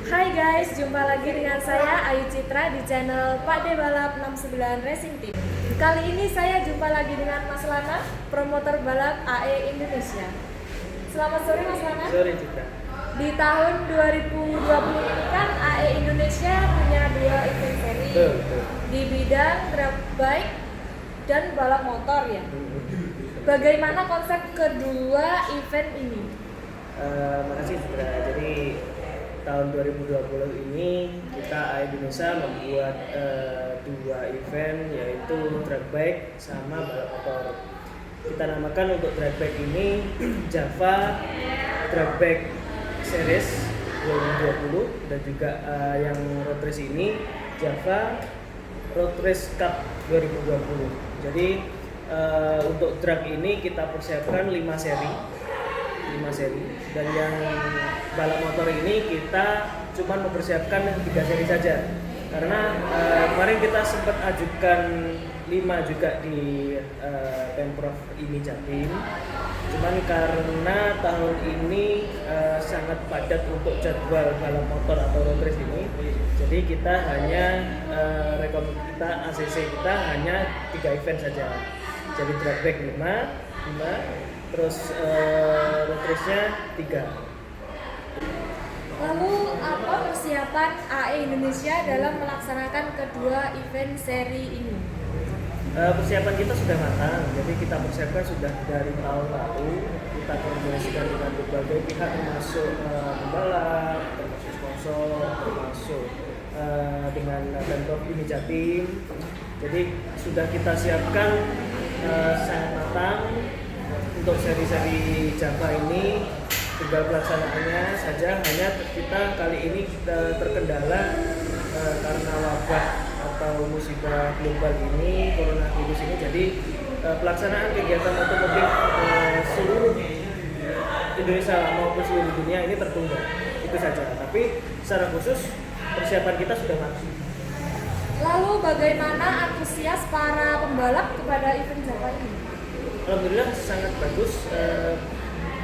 Hai guys, jumpa lagi dengan saya Ayu Citra di channel Pak De Balap 69 Racing Team. Kali ini saya jumpa lagi dengan Mas Lana, promotor balap AE Indonesia. Selamat sore Mas Lana. Sore Citra. Di tahun 2020 ini kan AE Indonesia punya dua event seri di bidang drag bike dan balap motor ya. Bagaimana konsep kedua event ini? Makasih Citra. Jadi tahun 2020 ini kita AE Indonesia membuat dua event, yaitu drag bike sama balap motor. Kita namakan untuk drag bike ini Java Drag Bike Series 2020 dan juga yang road race ini Java Road Race Cup 2020. Jadi untuk drag ini kita persiapkan 5 seri dan yang balap motor ini kita cuma mempersiapkan 3 seri saja karena kemarin kita sempat ajukan 5 juga di Pemprov IMI Jatim, cuman karena tahun ini sangat padat untuk jadwal balap motor atau road race ini, jadi kita hanya kita ACC kita hanya 3 event saja. Jadi drag bike 5, terus road race-nya 3. Lalu apa persiapan AE Indonesia dalam melaksanakan kedua event seri ini? Persiapan kita sudah matang, jadi kita persiapkan sudah dari tahun lalu. Kita koordinasikan dengan berbagai pihak termasuk pembalap, termasuk sponsor, termasuk dengan Pemprov IMI Jatim. Jadi sudah kita siapkan sangat matang untuk seri-seri Java ini. Tinggal pelaksanaannya saja, hanya kita kali ini terkendala karena wabah atau musibah global ini, coronavirus ini. Jadi pelaksanaan kegiatan otomotif seluruh Indonesia maupun seluruh dunia ini tertunda, itu saja. Tapi secara khusus persiapan kita sudah matang. Lalu bagaimana antusias para pembalap kepada event Java ini? Alhamdulillah sangat bagus.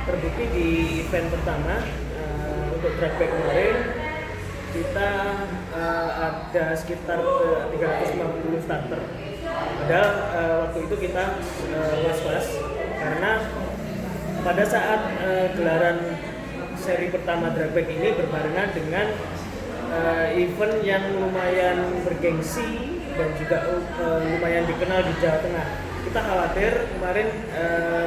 Terbukti di event pertama untuk drag bike kemarin kita ada sekitar 350 starter. Padahal waktu itu kita was-was karena pada saat gelaran seri pertama drag bike ini berbarengan dengan event yang lumayan bergengsi dan juga lumayan dikenal di Jawa Tengah. Kita khawatir kemarin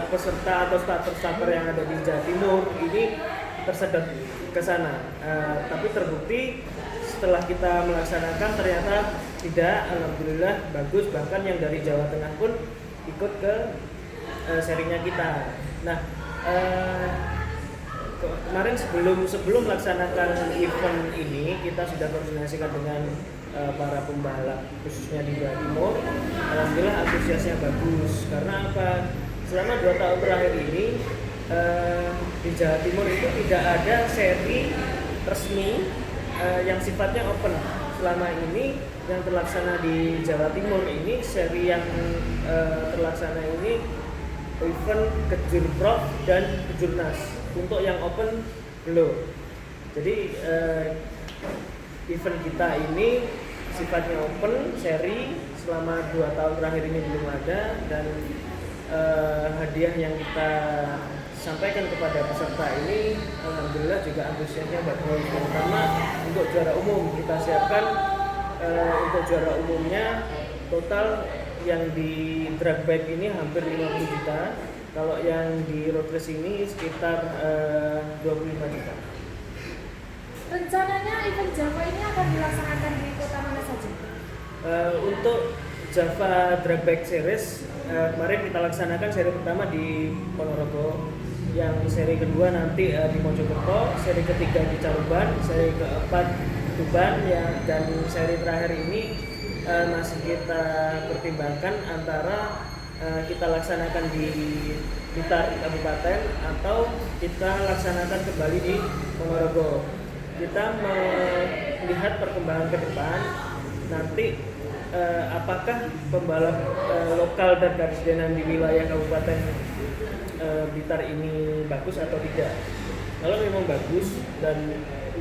peserta atau starter yang ada di Jawa Timur ini tersedot ke sana, tapi terbukti setelah kita melaksanakan ternyata tidak. Alhamdulillah bagus, bahkan yang dari Jawa Tengah pun ikut ke serinya kita. Nah, kemarin sebelum melaksanakan event ini kita sudah koordinasikan dengan para pembalap khususnya di Jawa Timur. Alhamdulillah antusiasnya bagus karena apa? Selama 2 tahun terakhir ini di Jawa Timur itu tidak ada seri resmi yang sifatnya open. Selama ini yang terlaksana di Jawa Timur ini seri yang terlaksana ini event Kejurprov dan Kejurnas. Untuk yang open belum. Jadi event kita ini sifatnya open seri, selama 2 tahun terakhir ini belum ada, dan hadiah yang kita sampaikan kepada peserta ini alhamdulillah juga antusiasnya bagus. Terutama untuk juara umum kita siapkan untuk juara umumnya total yang di drag bike ini hampir 50 juta. Kalau yang di road race ini sekitar 25 juta. Rencananya event Java ini akan dilaksanakan di kota mana saja? Untuk Java Drag Bike Series kemarin kita laksanakan seri pertama di Ponorogo, yang seri kedua nanti di Mojokerto, seri ketiga di Caruban, seri keempat Tuban ya, dan seri terakhir ini masih kita pertimbangkan antara kita laksanakan di Blitar Kabupaten atau kita laksanakan kembali di Ponorogo. Kita melihat perkembangan ke depan nanti apakah pembalap lokal dan karesidenan di wilayah Kabupaten Blitar ini bagus atau tidak. Kalau memang bagus dan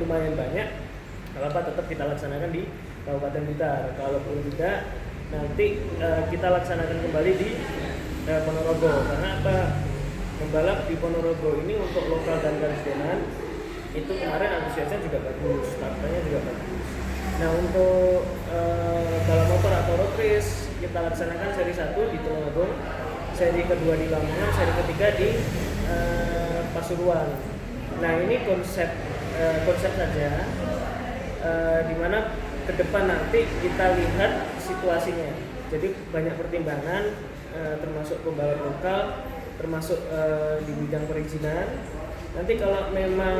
lumayan banyak, Kalau apa tetap kita laksanakan di Kabupaten Blitar. Kalaupun tidak, nanti kita laksanakan kembali di Ponorogo. Karena apa? Pembalap di Ponorogo ini untuk lokal dan karsidenan itu kemarin antusiasnya juga bagus, startnya juga bagus. Nah untuk balap motor atau road race kita laksanakan seri 1 di Tulungagung, seri kedua di Lamongan, seri ketiga di Pasuruan. Nah ini konsep saja, dimana ke depan nanti kita lihat situasinya. Jadi banyak pertimbangan, termasuk pembalap lokal, termasuk di bidang perizinan. Nanti kalau memang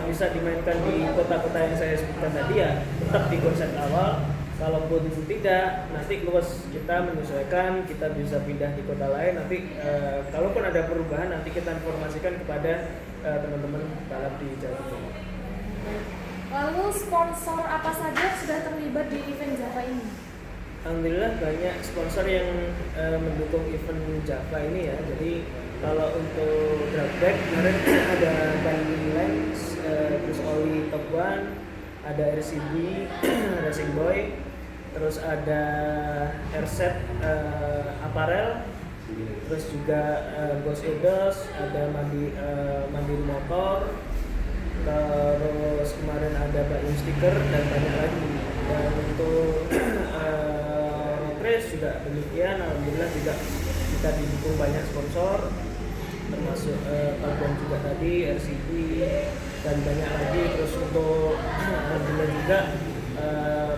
bisa dimainkan di kota-kota yang saya sebutkan tadi ya tetap di konsep awal. Kalaupun tidak, nanti luas kita menyesuaikan, kita bisa pindah di kota lain. Nanti kalaupun ada perubahan, nanti kita informasikan kepada teman-teman balap di Jawa Timur. Lalu sponsor apa saja sudah terlibat di event Java ini? Alhamdulillah banyak sponsor yang mendukung event Java ini ya. Jadi kalau untuk drag bike kemarin ada Bandung Lens, terus Oli Top One, ada RCB, Racing Boy, terus ada Airset Apparel, terus juga Ghost Edos, ada Mandiri Motor, terus kemarin ada Baim Stiker dan banyak lagi. Dan untuk race juga demikian, alhamdulillah juga kita didukung banyak sponsor, termasuk Kalbon juga tadi, RCB dan banyak lagi. Terus untuk alhamdulillah juga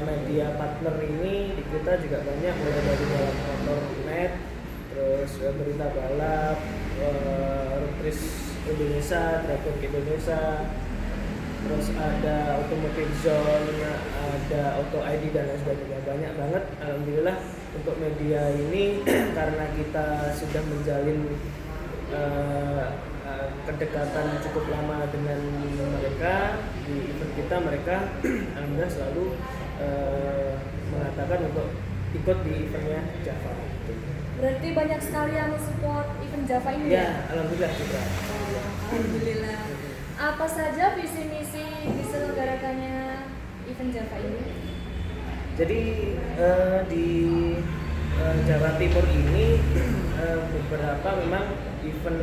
media partner ini di kita juga banyak, mulai dari Balap Motor Net, terus Berita Balap, Rutris Indonesia, Dragon Indonesia, terus ada Automotive Zone, ada Auto ID dan lain sebagainya. Banyak banget alhamdulillah untuk media ini karena kita sudah menjalin kedekatan cukup lama dengan mereka di event kita. Mereka alhamdulillah selalu mengatakan untuk ikut di eventnya Java. Berarti banyak sekali yang support event Java ini ya? Alhamdulillah juga. Alhamdulillah. Apa saja visi misi diselenggarakannya event Java ini? Jadi di Jawa Timur ini beberapa memang event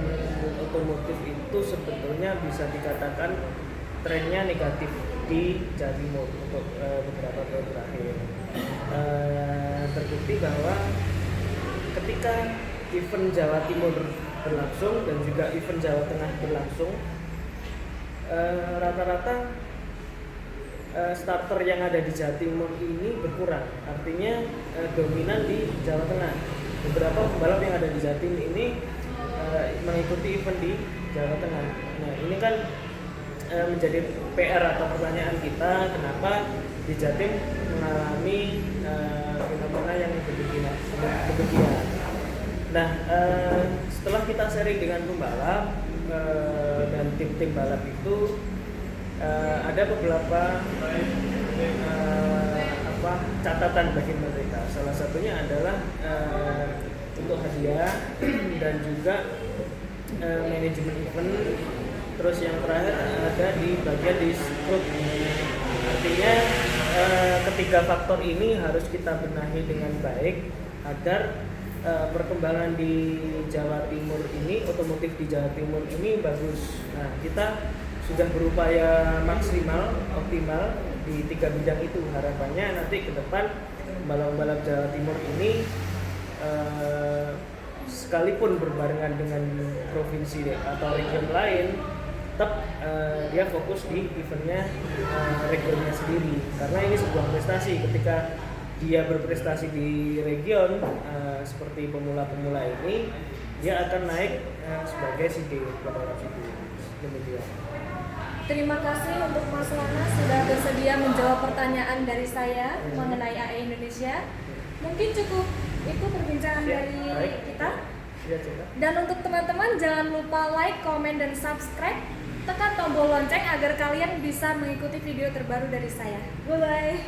otomotif itu sebetulnya bisa dikatakan trennya negatif di Jawa Timur untuk beberapa tahun terakhir. Terbukti bahwa ketika event Jawa Timur berlangsung dan juga event Jawa Tengah berlangsung, rata-rata starter yang ada di Jawa Timur ini berkurang, artinya dominan di Jawa Tengah. Beberapa pembalap yang ada di Jatim ini mengikuti event di Jawa Tengah. Nah ini kan menjadi PR atau pertanyaan kita, kenapa di Jatim mengalami fenomena yang demikian. Nah setelah kita sharing dengan pembalap dan tim-tim balap itu, ada beberapa catatan bagi mereka. Salah satunya adalah untuk hadiah dan juga manajemen event. Terus yang terakhir ada di bagian diskrut. Artinya ketiga faktor ini harus kita benahi dengan baik agar perkembangan di Jawa Timur ini, otomotif di Jawa Timur ini bagus. Nah kita sudah berupaya maksimal, optimal di 3 bidang itu. Harapannya nanti ke depan pembalap-pembalap Jawa Timur ini sekalipun berbarengan dengan provinsi atau region lain, tetap dia fokus di eventnya regionnya sendiri. Karena ini sebuah prestasi ketika dia berprestasi di region seperti pemula-pemula ini, dia akan naik sebagai CD pada waktu itu. Demikian. Terima kasih untuk Mas Wana sudah bersedia menjawab pertanyaan dari saya mengenai AE Indonesia. Mungkin cukup itu perbincangan dari kita. Dan untuk teman-teman jangan lupa like, komen, dan subscribe. Tekan tombol lonceng agar kalian bisa mengikuti video terbaru dari saya. Bye-bye.